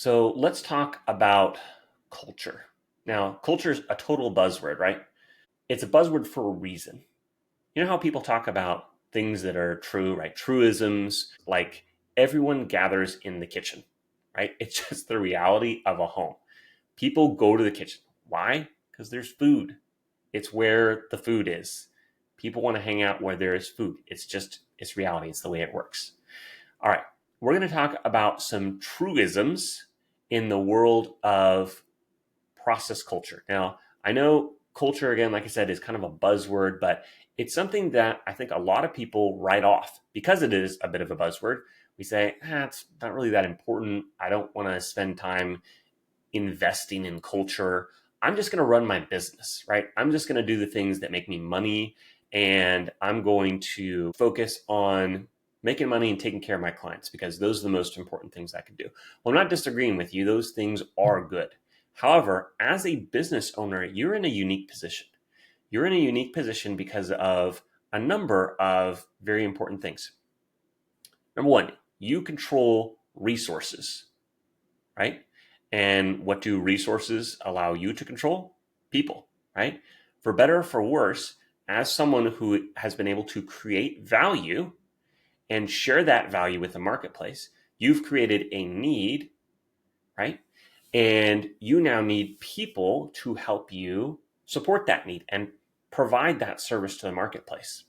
So let's talk about culture. Now, culture is a total buzzword, right? It's a buzzword for a reason. You know how people talk about things that are true, right? Truisms, like everyone gathers in the kitchen, right? It's just the reality of a home. People go to the kitchen. Why? Because there's food. It's where the food is. People want to hang out where there is food. It's reality. It's the way it works. All right, we're going to talk about some truisms in the world of process culture. Now, I know culture, again, like I said, is kind of a buzzword, but it's something that I think a lot of people write off because it is a bit of a buzzword. We say, it's not really that important. I don't want to spend time investing in culture. I'm just going to run my business, right? I'm just going to do the things that make me money, and I'm going to focus on making money and taking care of my clients because those are the most important things I can do. Well, I'm not disagreeing with you. Those things are good. However, as a business owner, you're in a unique position. You're in a unique position because of a number of very important things. Number one, you control resources, right? And what do resources allow you to control? People, right? For better or for worse, as someone who has been able to create value and share that value with the marketplace, you've created a need, right? And you now need people to help you support that need and provide that service to the marketplace.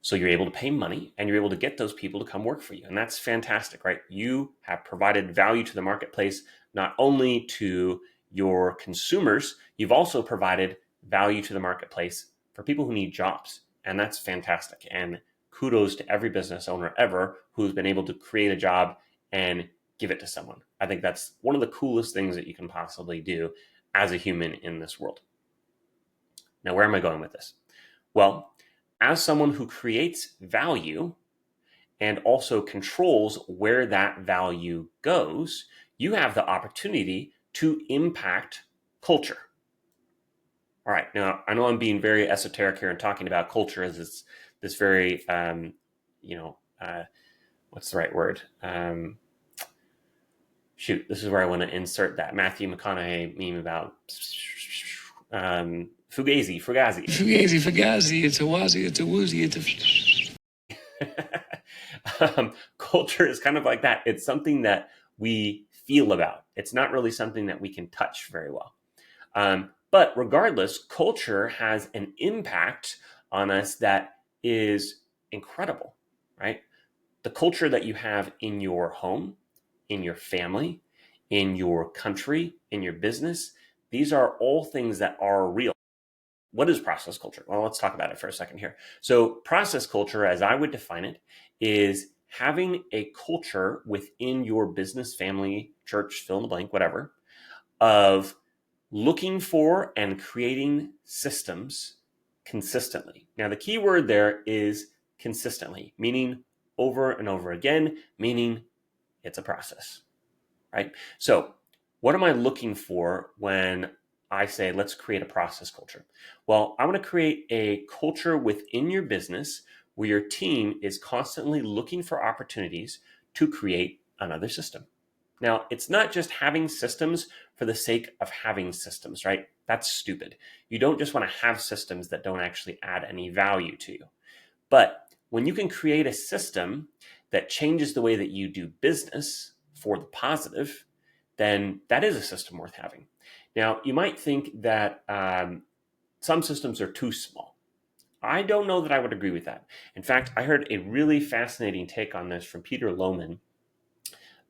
So you're able to pay money and you're able to get those people to come work for you. And that's fantastic, right? You have provided value to the marketplace, not only to your consumers, you've also provided value to the marketplace for people who need jobs. And that's fantastic. And kudos to every business owner ever who's been able to create a job and give it to someone. I think that's one of the coolest things that you can possibly do as a human in this world. Now, where am I going with this? Well, as someone who creates value and also controls where that value goes, you have the opportunity to impact culture. All right, now I know I'm being very esoteric here and talking about culture as this very, what's the right word? This is where I want to insert that Matthew McConaughey meme about Fugazi. It's a wazi, it's a woozy, it's a... Culture is kind of like that. It's something that we feel about. It's not really something that we can touch very well. But regardless, culture has an impact on us that is incredible, right? The culture that you have in your home, in your family, in your country, in your business, these are all things that are real. What is process culture? Well, let's talk about it for a second here. So process culture, as I would define it, is having a culture within your business, family, church, fill in the blank, whatever, of looking for and creating systems consistently. Now, the key word there is consistently, meaning over and over again, meaning it's a process, right? So what am I looking for when I say, let's create a process culture? Well, I want to create a culture within your business where your team is constantly looking for opportunities to create another system. Now, it's not just having systems for the sake of having systems, right? That's stupid. You don't just want to have systems that don't actually add any value to you. But when you can create a system that changes the way that you do business for the positive, then that is a system worth having. Now, you might think that some systems are too small. I don't know that I would agree with that. In fact, I heard a really fascinating take on this from Peter Lohmann,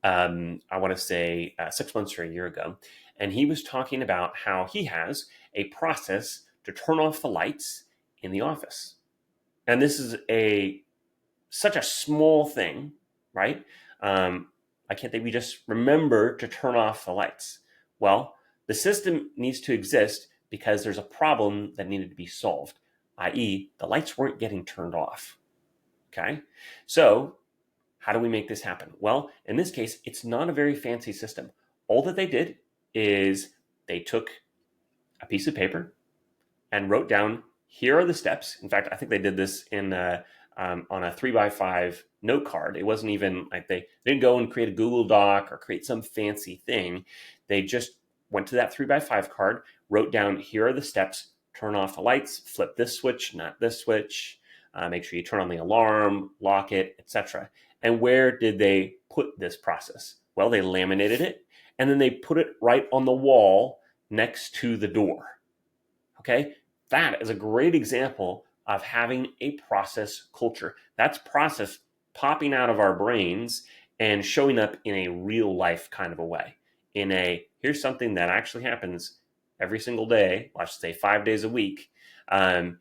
I want to say 6 months or a year ago. And he was talking about how he has a process to turn off the lights in the office. And this is such a small thing, right? I can't think we just remember to turn off the lights. Well, the system needs to exist because there's a problem that needed to be solved, i.e. the lights weren't getting turned off. Okay? So how do we make this happen? Well, in this case, it's not a very fancy system. All that they did is they took a piece of paper and wrote down, here are the steps. In fact, I think they did this in on a 3x5 note card. It wasn't even like they didn't go and create a Google Doc or create some fancy thing. They just went to that 3x5 card, wrote down, here are the steps, turn off the lights, flip this switch, not this switch, make sure you turn on the alarm, lock it, etc. And where did they put this process? Well, they laminated it, and then they put it right on the wall next to the door. Okay, that is a great example of having a process culture. That's process popping out of our brains and showing up in a real life kind of a way. In a, here's something that actually happens every single day, well, I should say 5 days a week. And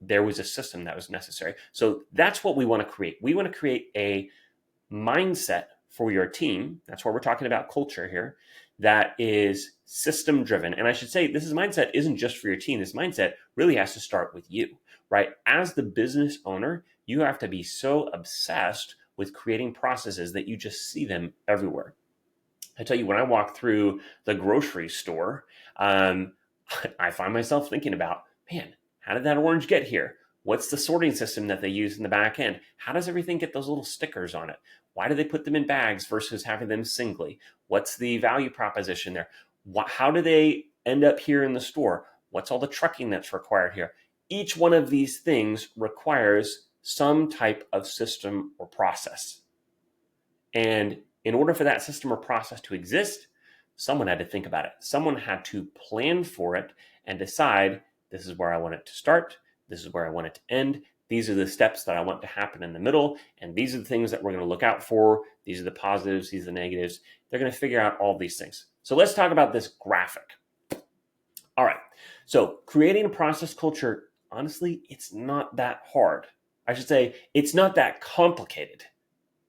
there was a system that was necessary. So that's what we want to create. We want to create a mindset for your team. That's why we're talking about culture here. That is system driven. And I should say, this mindset isn't just for your team. This mindset really has to start with you, right? As the business owner, you have to be so obsessed with creating processes that you just see them everywhere. I tell you, when I walk through the grocery store, I find myself thinking about, man, how did that orange get here? What's the sorting system that they use in the back end? How does everything get those little stickers on it? Why do they put them in bags versus having them singly? What's the value proposition there? How do they end up here in the store? What's all the trucking that's required here? Each one of these things requires some type of system or process. And in order for that system or process to exist, someone had to think about it. Someone had to plan for it and decide, this is where I want it to start. This is where I want it to end. These are the steps that I want to happen in the middle. And these are the things that we're going to look out for. These are the positives. These are the negatives. They're going to figure out all these things. So let's talk about this graphic. All right. So creating a process culture, honestly, it's not that hard. I should say it's not that complicated.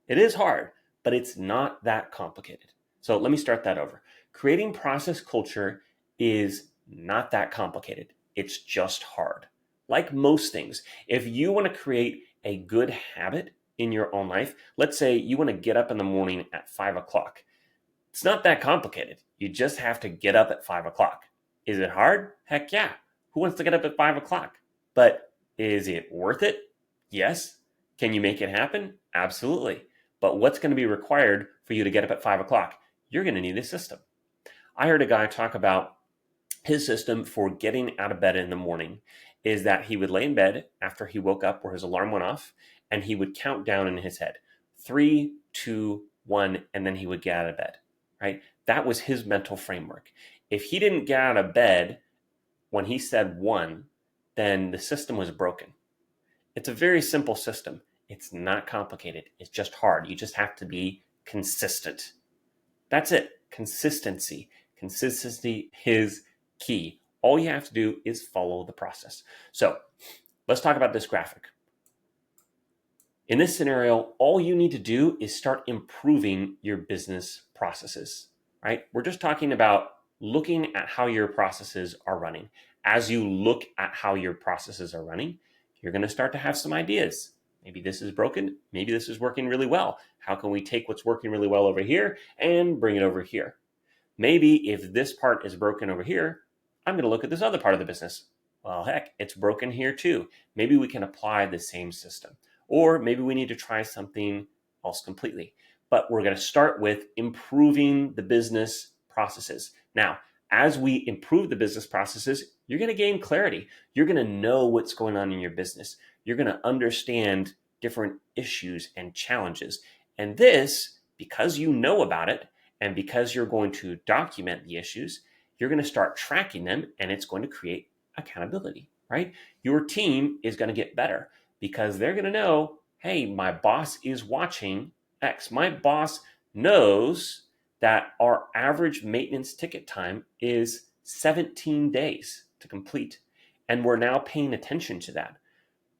It is hard, but it's not that complicated. So let me start that over. Creating process culture is not that complicated. It's just hard. Like most things, if you want to create a good habit in your own life, let's say you want to get up in the morning at 5 o'clock. It's not that complicated. You just have to get up at 5 o'clock. Is it hard? Heck yeah. Who wants to get up at 5 o'clock? But is it worth it? Yes. Can you make it happen? Absolutely. But what's going to be required for you to get up at 5 o'clock? You're going to need a system. I heard a guy talk about his system for getting out of bed in the morning is that he would lay in bed after he woke up or his alarm went off, and he would count down in his head, 3, 2, 1, and then he would get out of bed, right? That was his mental framework. If he didn't get out of bed when he said 1, then the system was broken. It's a very simple system. It's not complicated. It's just hard. You just have to be consistent. That's it. Consistency. Consistency is key. All you have to do is follow the process. So let's talk about this graphic. In this scenario, all you need to do is start improving your business processes, right? We're just talking about looking at how your processes are running. As you look at how your processes are running, you're going to start to have some ideas. Maybe this is broken. Maybe this is working really well. How can we take what's working really well over here and bring it over here? Maybe if this part is broken over here, I'm going to look at this other part of the business. Well, heck, it's broken here too. Maybe we can apply the same system. Or maybe we need to try something else completely. But we're going to start with improving the business processes. Now, as we improve the business processes, you're going to gain clarity. You're going to know what's going on in your business. You're going to understand different issues and challenges. And this, because you know about it, and because you're going to document the issues, you're going to start tracking them, and it's going to create accountability, right? Your team is going to get better because they're going to know, hey, my boss is watching X. My boss knows that our average maintenance ticket time is 17 days to complete. And we're now paying attention to that.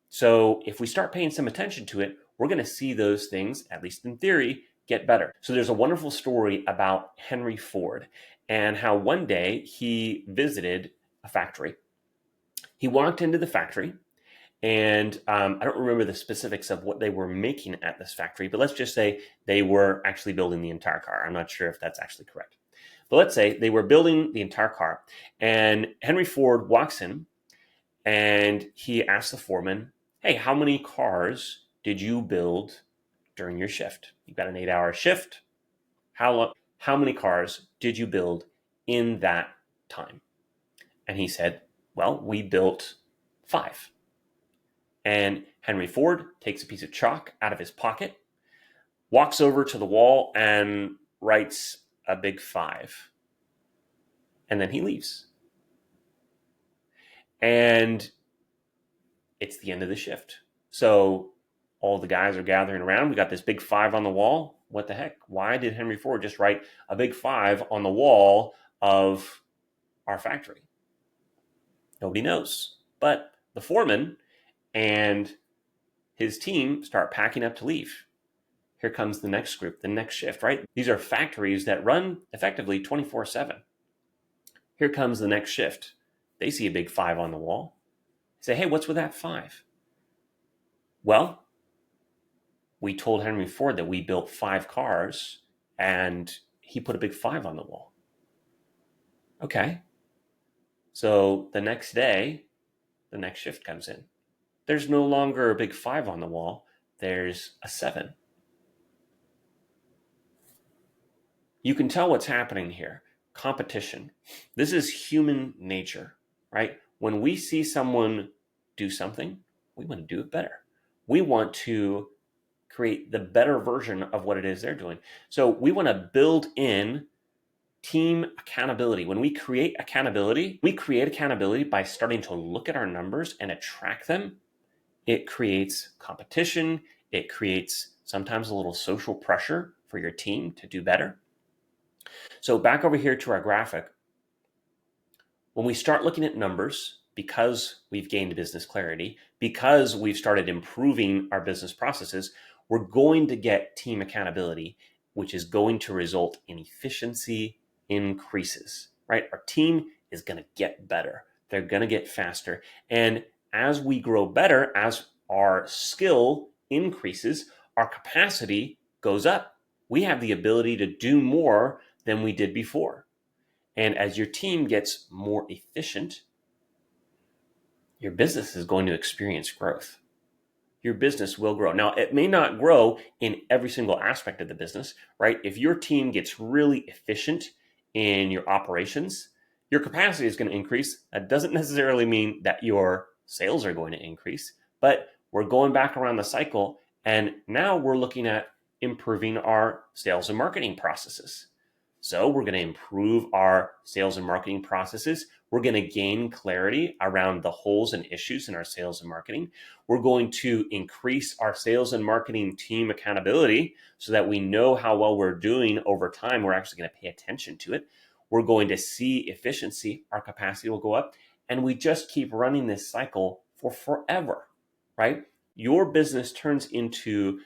So if we start paying some attention to it, we're going to see those things, at least in theory, get better. So there's a wonderful story about Henry Ford and how one day he visited a factory. He walked into the factory, and I don't remember the specifics of what they were making at this factory, but let's just say they were actually building the entire car. I'm not sure if that's actually correct. But let's say they were building the entire car, and Henry Ford walks in, and he asks the foreman, hey, how many cars did you build during your shift? You've got an 8-hour shift. How many cars did you build in that time? And he said, well, we built 5. And Henry Ford takes a piece of chalk out of his pocket, walks over to the wall and writes a big 5. And then he leaves. And it's the end of the shift. So all the guys are gathering around. We got this big 5 on the wall. What the heck? Why did Henry Ford just write a big 5 on the wall of our factory? Nobody knows. But the foreman and his team start packing up to leave. Here comes the next group, the next shift, right? These are factories that run effectively 24/7. Here comes the next shift. They see a big 5 on the wall. They say, hey, what's with that 5? Well, we told Henry Ford that we built 5 cars and he put a big 5 on the wall. Okay. So the next day, the next shift comes in. There's no longer a big 5 on the wall. There's a 7. You can tell what's happening here. Competition. This is human nature, right? When we see someone do something, we want to do it better. We want to create the better version of what it is they're doing. So we want to build in team accountability. When we create accountability by starting to look at our numbers and track them. It creates competition. It creates sometimes a little social pressure for your team to do better. So back over here to our graphic, when we start looking at numbers, because we've gained business clarity, because we've started improving our business processes, we're going to get team accountability, which is going to result in efficiency increases, right? Our team is going to get better. They're going to get faster. And as we grow better, as our skill increases, our capacity goes up. We have the ability to do more than we did before. And as your team gets more efficient, your business is going to experience growth. Your business will grow. Now, it may not grow in every single aspect of the business, right? If your team gets really efficient in your operations, your capacity is going to increase. That doesn't necessarily mean that your sales are going to increase, but we're going back around the cycle, and now we're looking at improving our sales and marketing processes. So we're going to improve our sales and marketing processes. We're going to gain clarity around the holes and issues in our sales and marketing. We're going to increase our sales and marketing team accountability so that we know how well we're doing over time. We're actually going to pay attention to it. We're going to see efficiency. Our capacity will go up. And we just keep running this cycle for forever, right? Your business turns into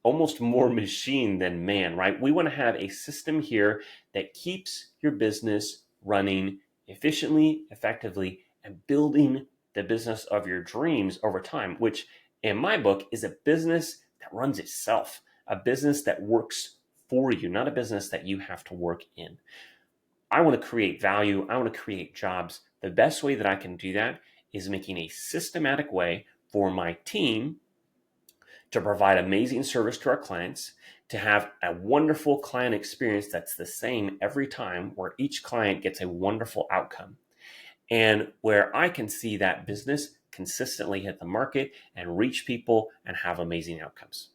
almost more machine than man, right? We want to have a system here that keeps your business running efficiently, effectively, and building the business of your dreams over time, which in my book is a business that runs itself, a business that works for you, not a business that you have to work in. I want to create value. I want to create jobs. The best way that I can do that is making a systematic way for my team to provide amazing service to our clients, to have a wonderful client experience that's the same every time, where each client gets a wonderful outcome, and where I can see that business consistently hit the market and reach people and have amazing outcomes.